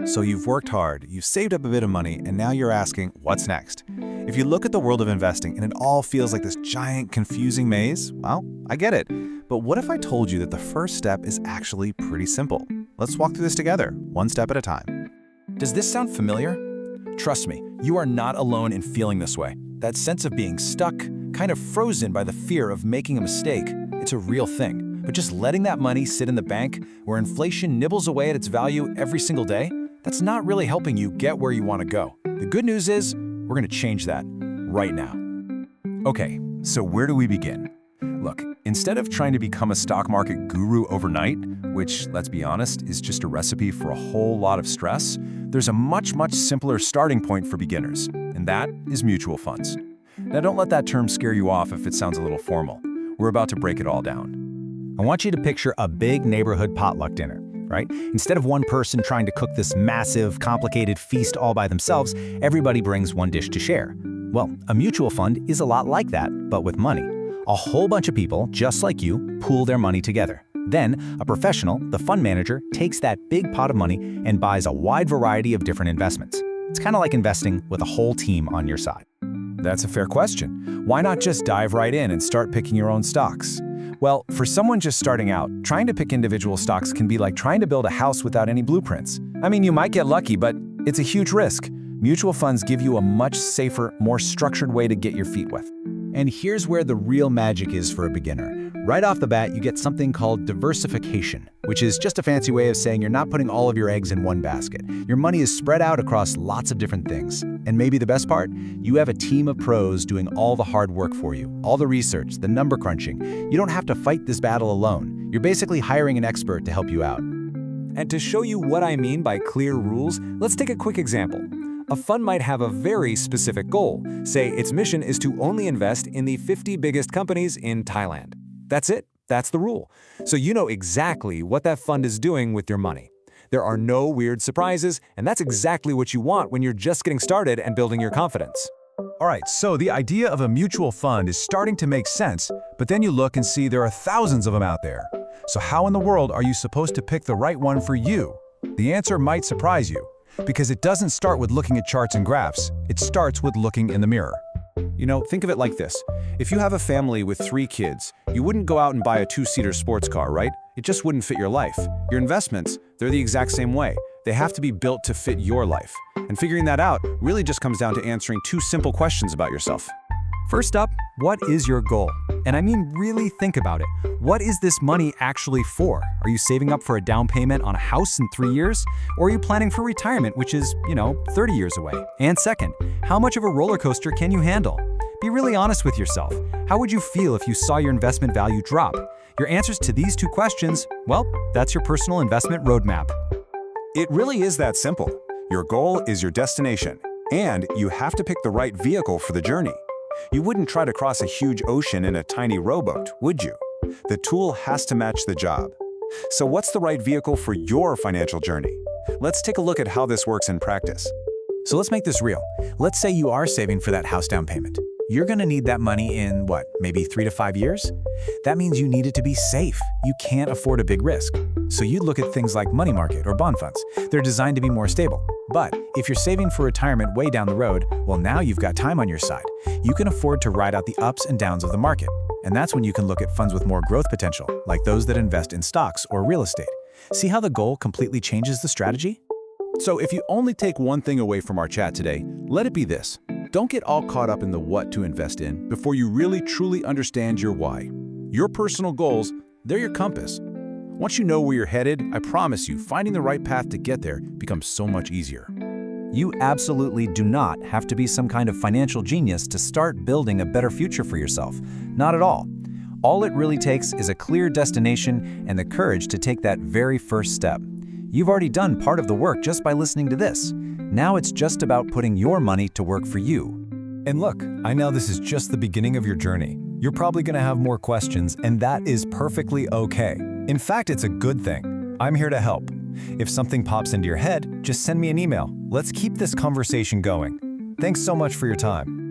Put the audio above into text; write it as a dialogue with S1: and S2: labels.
S1: So you've worked hard, you've saved up a bit of money, and now you're asking, what's next? If you look at the world of investing and it all feels like this giant, confusing maze, well, I get it. But what if I told you that the first step is actually pretty simple? Let's walk through this together, one step at a time.
S2: Does this sound familiar? Trust me, you are not alone in feeling this way. That sense of being stuck, kind of frozen by the fear of making a mistake, it's a real thing. But just letting that money sit in the bank, where inflation nibbles away at its value every single day, that's not really helping you get where you want to go. The good news is, we're going to change that right now. Okay, so where do we begin? Look, instead of trying to become a stock market guru overnight, which, let's be honest, is just a recipe for a whole lot of stress, there's a much simpler starting point for beginners, and that is mutual funds. Now don't let that term scare you off if it sounds a little formal. We're about to break it all down.
S3: I want you to picture a big neighborhood potluck dinner, right? Instead of one person trying to cook this massive, complicated feast all by themselves, everybody brings one dish to share. Well, a mutual fund is a lot like that, but with money. A whole bunch of people, just like you, pool their money together. Then, a professional, the fund manager, takes that big pot of money and buys a wide variety of different investments. It's kind of like investing with a whole team on your side.
S2: That's a fair question. Why not just dive right in and start picking your own stocks? Well, for someone just starting out, trying to pick individual stocks can be like trying to build a house without any blueprints. I mean, you might get lucky, but it's a huge risk. Mutual funds give you a much safer, more structured way to get your feet wet.
S3: And here's where the real magic is for a beginner. Right off the bat, you get something called diversification, which is just a fancy way of saying you're not putting all of your eggs in one basket. Your money is spread out across lots of different things. And maybe the best part, you have a team of pros doing all the hard work for you, all the research, the number crunching. You don't have to fight this battle alone. You're basically hiring an expert to help you out.
S4: And to show you what I mean by clear rules, let's take a quick example. A fund might have a very specific goal. Say its mission is to only invest in the 50 biggest companies in Thailand. That's it. That's the rule. So you know exactly what that fund is doing with your money. There are no weird surprises, and that's exactly what you want when you're just getting started and building your confidence.
S5: All right, so the idea of a mutual fund is starting to make sense, but then you look and see there are thousands of them out there. So how in the world are you supposed to pick the right one for you? The answer might surprise you, because it doesn't start with looking at charts and graphs. It starts with looking in the mirror.
S1: You know, think of it like this. If you have a family with 3 kids, you wouldn't go out and buy a 2-seater sports car, right? It just wouldn't fit your life. Your investments, they're the exact same way. They have to be built to fit your life. And figuring that out really just comes down to answering 2 simple questions about yourself.
S4: First up, what is your goal? And I mean really think about it. What is this money actually for? Are you saving up for a down payment on a house in 3 years? Or are you planning for retirement, which is, 30 years away? And second, how much of a roller coaster can you handle? Be really honest with yourself. How would you feel if you saw your investment value drop? Your answers to these 2 questions, well, that's your personal investment roadmap.
S1: It really is that simple. Your goal is your destination, and you have to pick the right vehicle for the journey. You wouldn't try to cross a huge ocean in a tiny rowboat, would you? The tool has to match the job. So what's the right vehicle for your financial journey? Let's take a look at how this works in practice.
S3: So let's make this real. Let's say you are saving for that house down payment. You're going to need that money in, maybe 3 to 5 years? That means you need it to be safe. You can't afford a big risk. So you'd look at things like money market or bond funds. They're designed to be more stable. But if you're saving for retirement way down the road, well, now you've got time on your side. You can afford to ride out the ups and downs of the market. And that's when you can look at funds with more growth potential, like those that invest in stocks or real estate. See how the goal completely changes the strategy?
S1: So if you only take one thing away from our chat today, let it be this. Don't get all caught up in the what to invest in before you really truly understand your why. Your personal goals, they're your compass. Once you know where you're headed, I promise you, finding the right path to get there becomes so much easier.
S3: You absolutely do not have to be some kind of financial genius to start building a better future for yourself. Not at all. All it really takes is a clear destination and the courage to take that very first step. You've already done part of the work just by listening to this. Now it's just about putting your money to work for you.
S5: And look, I know this is just the beginning of your journey. You're probably going to have more questions, and that is perfectly okay. In fact, it's a good thing. I'm here to help. If something pops into your head, just send me an email. Let's keep this conversation going. Thanks so much for your time.